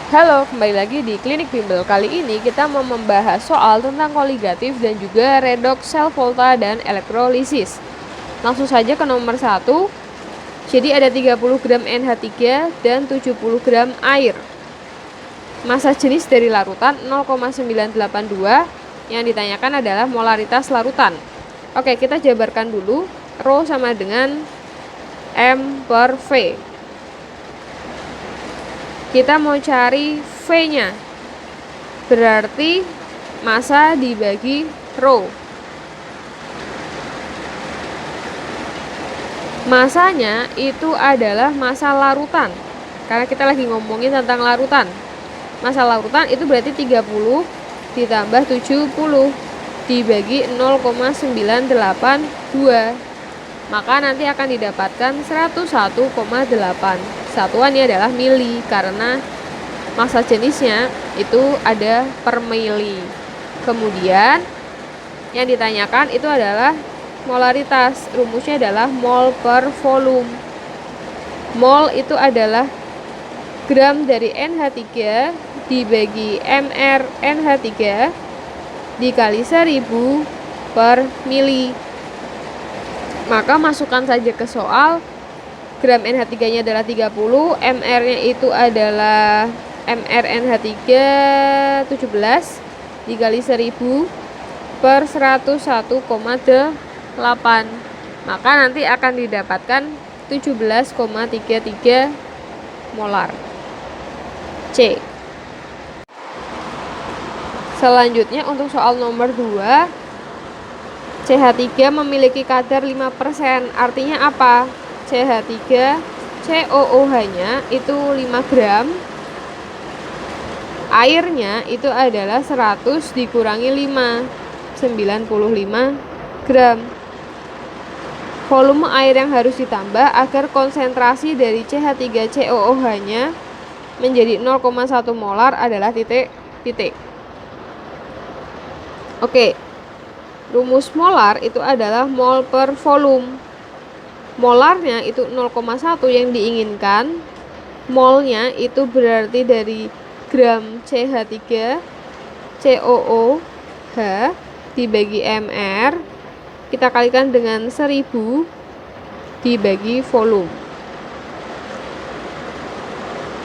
Halo, kembali lagi di Klinik Bimbel. Kali ini kita mau membahas soal tentang koligatif dan juga redox sel volta dan elektrolisis. Langsung saja ke nomor 1. Jadi ada 30 gram NH3 dan 70 gram air. Massa jenis dari larutan 0,982. Yang ditanyakan adalah molaritas larutan. Oke, kita jabarkan dulu. Rho sama dengan M per V. Kita mau cari V-nya. Berarti massa dibagi rho. Masanya itu adalah massa larutan. Karena kita lagi ngomongin tentang larutan. Massa larutan itu berarti 30 ditambah 70 dibagi 0,982. Maka nanti akan didapatkan 101,8. Satuannya adalah mili karena massa jenisnya itu ada per mili. Kemudian yang ditanyakan itu adalah molaritas. Rumusnya adalah mol per volume. Mol itu adalah gram dari NH3 dibagi mR NH3 dikali 1000 per mili. Maka masukkan saja ke soal. Gram NH3-nya adalah 30, MR-nya itu adalah MR NH3 17 dikali 1000 per 101,8. Maka nanti akan didapatkan 17,33 molar. C. Selanjutnya untuk soal nomor 2, CH3 memiliki kadar 5%. Artinya apa? CH3 COOH-nya itu 5 gram. Airnya itu adalah 100 dikurangi 5, 95 gram. Volume air yang harus ditambah agar konsentrasi dari CH3 COOH-nya menjadi 0,1 molar adalah titik. Oke. Rumus molar itu adalah mol per volume. Molarnya itu 0,1 yang diinginkan. Molnya itu berarti dari gram CH3 COOH dibagi mR. Kita kalikan dengan 1000 dibagi volume.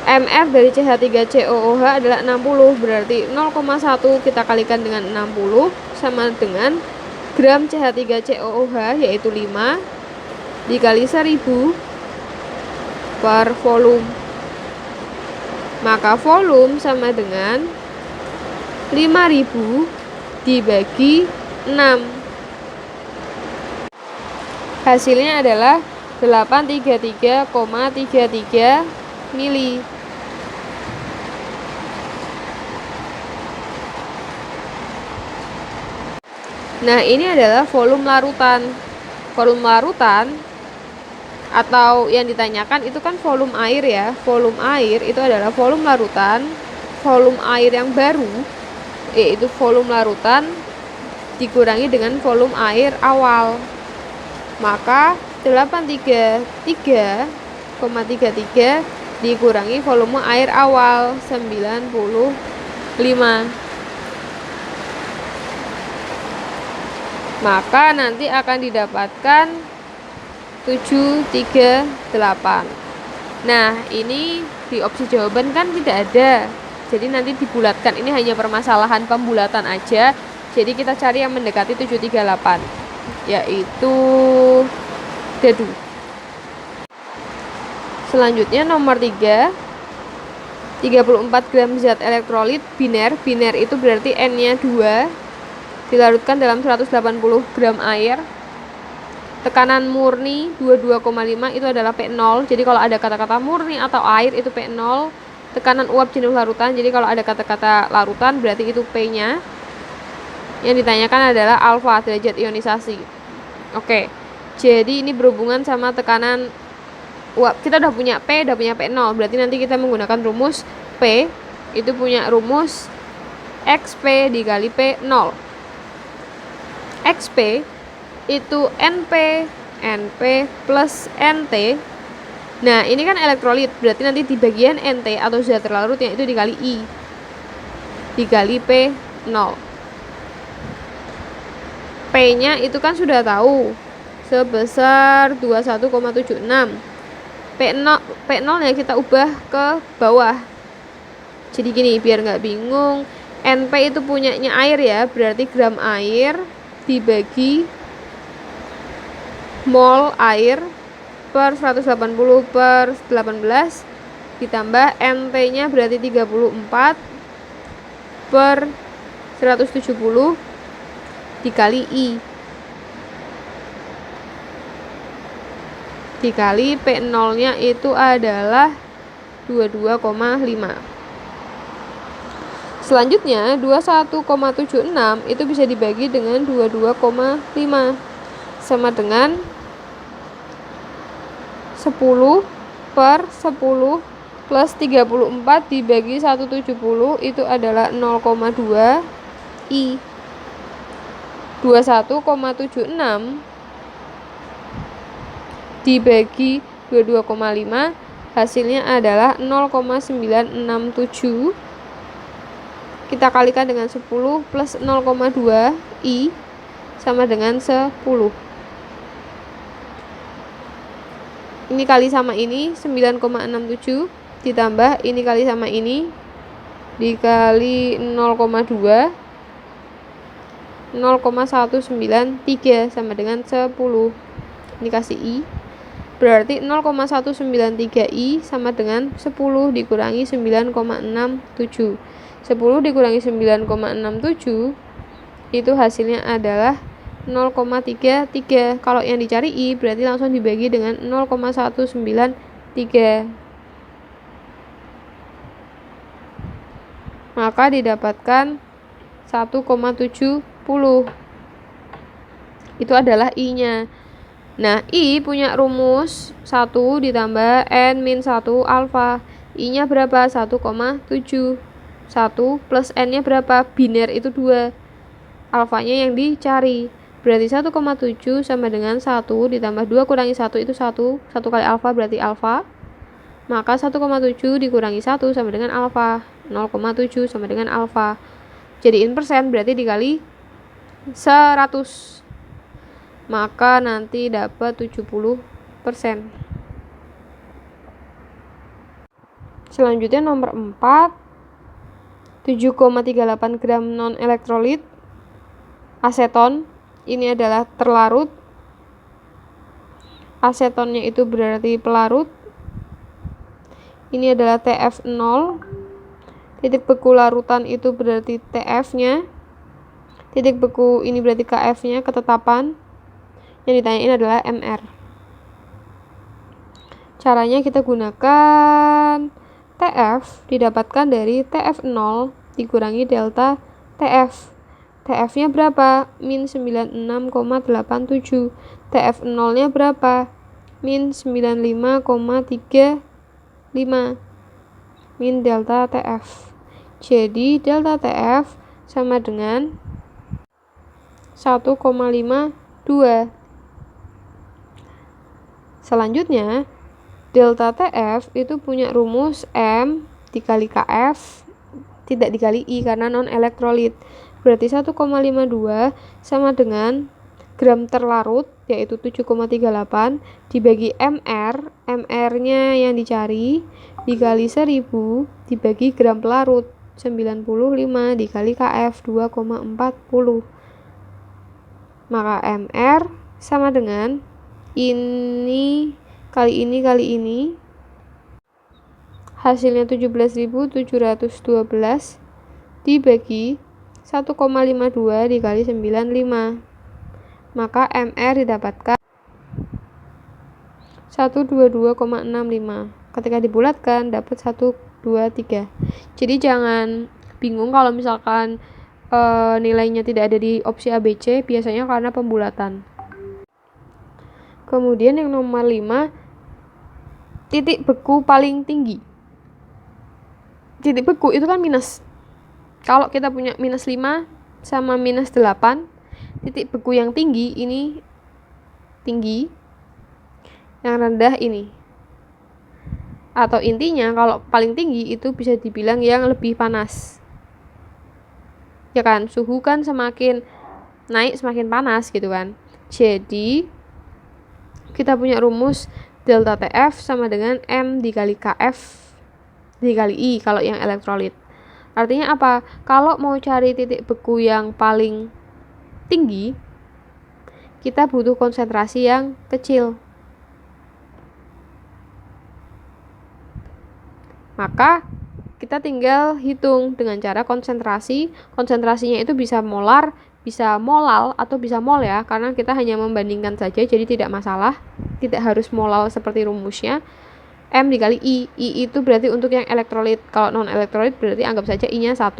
MR dari CH3 COOH adalah 60, berarti 0,1 kita kalikan dengan 60 sama dengan gram CH3 COOH yaitu 5 dikali 1000 per volume. Maka volume sama dengan 5000 dibagi 6. Hasilnya adalah 833,33 mili. Nah, ini adalah volume larutan. Volume larutan atau yang ditanyakan itu kan volume air ya. Volume air itu adalah volume larutan. Volume air yang baru yaitu volume larutan dikurangi dengan volume air awal. Maka 833,33 dikurangi volume air awal 95. Maka nanti akan didapatkan 738. Nah, ini di opsi jawaban kan tidak ada. Jadi nanti dibulatkan. Ini hanya permasalahan pembulatan aja. Jadi kita cari yang mendekati 738, yaitu dedu. Selanjutnya nomor 3, 34 gram zat elektrolit biner. Biner itu berarti N-nya 2. Dilarutkan dalam 180 gram air. Tekanan murni 22,5 itu adalah P0. Jadi kalau ada kata-kata murni atau air itu P0. Tekanan uap jenuh larutan. Jadi kalau ada kata-kata larutan berarti itu P-nya. Yang ditanyakan adalah alfa, derajat ionisasi. Oke. Jadi ini berhubungan sama tekanan uap. Kita udah punya P, udah punya P0. Berarti nanti kita menggunakan rumus P. Itu punya rumus XP dikali P0. XP itu NP plus NT Nah, ini kan elektrolit, berarti nanti di bagian NT atau zat terlarutnya itu dikali I. Dikali P0. P-nya itu kan sudah tahu. Sebesar 21,76. P0 nya kita ubah ke bawah. Jadi gini, biar nggak bingung. NP itu punyanya air ya, berarti gram air dibagi mol air per 180 per 18 ditambah NT-nya berarti 34 per 170 dikali I dikali P0-nya itu adalah 22,5. Selanjutnya 21,76 itu bisa dibagi dengan 22,5 sama dengan 10 per 10 plus 34 dibagi 170 itu adalah 0,2 I. 21,76 dibagi 22,5 hasilnya adalah 0,967. Kita kalikan dengan 10 plus 0,2 I sama dengan 10. Ini kali sama ini 9,67 ditambah ini kali sama ini dikali 0,2 0,193 sama dengan 10. Ini kasih I, berarti 0,193 I sama dengan 10 dikurangi 9,67. 10 dikurangi 9,67 itu hasilnya adalah 0,33. Kalau yang dicari I berarti langsung dibagi dengan 0,193, maka didapatkan 1,70. Itu adalah I-nya. Nah, I punya rumus 1 ditambah N-1 alfa. I-nya berapa? 1,7. 1 plus N-nya berapa? Biner itu 2. Alfanya yang dicari. Berarti 1,7 sama dengan 1 ditambah 2 kurangi 1 itu 1. 1 kali alfa berarti alfa. Maka 1,7 dikurangi 1 sama dengan alfa. 0,7 sama dengan alfa. Jadiin persen berarti dikali 100. Maka nanti dapat 70%. Selanjutnya nomor 4. 7,38 gram non-elektrolit aseton. Ini adalah terlarut. Asetonnya itu berarti pelarut. Ini adalah TF0. Titik beku larutan itu berarti TF-nya. Titik beku ini berarti KF-nya, ketetapan. Yang ditanyain adalah MR. Caranya kita gunakan TF didapatkan dari TF0 dikurangi delta TF. TF-nya berapa? Min 96,87. TF0-nya berapa? Min 95,35. Min delta TF. Jadi delta TF sama dengan 1,52. Selanjutnya delta TF itu punya rumus M dikali KF tidak dikali I karena non elektrolit. Berarti 1,52 sama dengan gram terlarut yaitu 7,38 dibagi MR. MR-nya yang dicari dikali 1000 dibagi gram pelarut 95 dikali KF 2,40. Maka MR sama dengan ini kali ini kali ini. Hasilnya 17.712 dibagi 1,52 dikali 95. Maka MR didapatkan 122,65. Ketika dibulatkan dapat 123. Jadi jangan bingung kalau misalkan nilainya tidak ada di opsi ABC, biasanya karena pembulatan. Kemudian yang nomor 5, titik beku paling tinggi. Titik beku itu kan minus. Kalau kita punya minus 5 sama minus 8, titik beku yang tinggi ini tinggi, yang rendah ini. atau intinya kalau paling tinggi itu bisa dibilang yang lebih panas. Ya kan, suhu kan semakin naik semakin panas gitu kan. Jadi kita punya rumus delta TF sama dengan M dikali KF dikali I kalau yang elektrolit. Artinya apa? Kalau mau cari titik beku yang paling tinggi, kita butuh konsentrasi yang kecil. Maka kita tinggal hitung dengan cara konsentrasi. Konsentrasinya itu bisa molar, bisa molal, atau bisa mol ya, karena kita hanya membandingkan saja, jadi tidak masalah. Tidak harus molal seperti rumusnya. M dikali I. I itu berarti untuk yang elektrolit. Kalau non-elektrolit berarti anggap saja I-nya 1.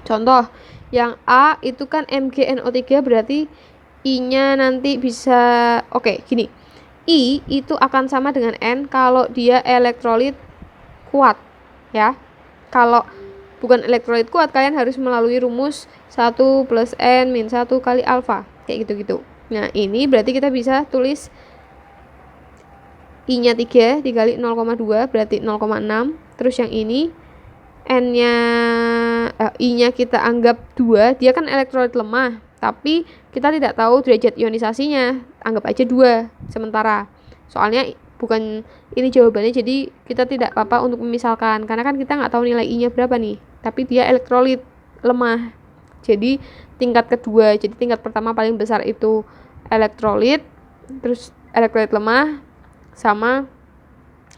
Contoh, yang A itu kan MgNO3 berarti I-nya nanti bisa, oke, gini. I itu akan sama dengan N kalau dia elektrolit kuat, ya. Kalau bukan elektrolit kuat, kalian harus melalui rumus 1 plus N min 1 kali alfa. Kayak gitu-gitu. Nah, ini berarti kita bisa tulis I-nya 3 dikali 0,2 berarti 0,6. Terus yang ini N-nya I-nya kita anggap 2, dia kan elektrolit lemah, tapi kita tidak tahu derajat ionisasinya, anggap aja 2 sementara. Soalnya bukan ini jawabannya, jadi kita tidak apa-apa untuk memisalkan, karena kan kita nggak tahu nilai I-nya berapa nih, tapi dia elektrolit lemah. Jadi tingkat kedua, jadi tingkat pertama paling besar itu elektrolit, terus elektrolit lemah, sama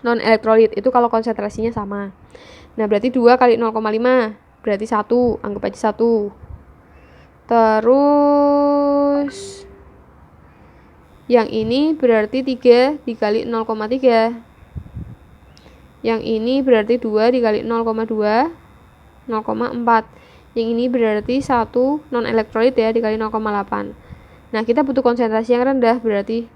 non-elektrolit itu kalau konsentrasinya sama. Nah, berarti 2 kali 0,5 berarti 1, anggap aja 1. Terus yang ini berarti 3 dikali 0,3. Yang ini berarti 2 dikali 0,2, 0,4. Yang ini berarti 1 non-elektrolit ya dikali 0,8. Nah, kita butuh konsentrasi yang rendah, berarti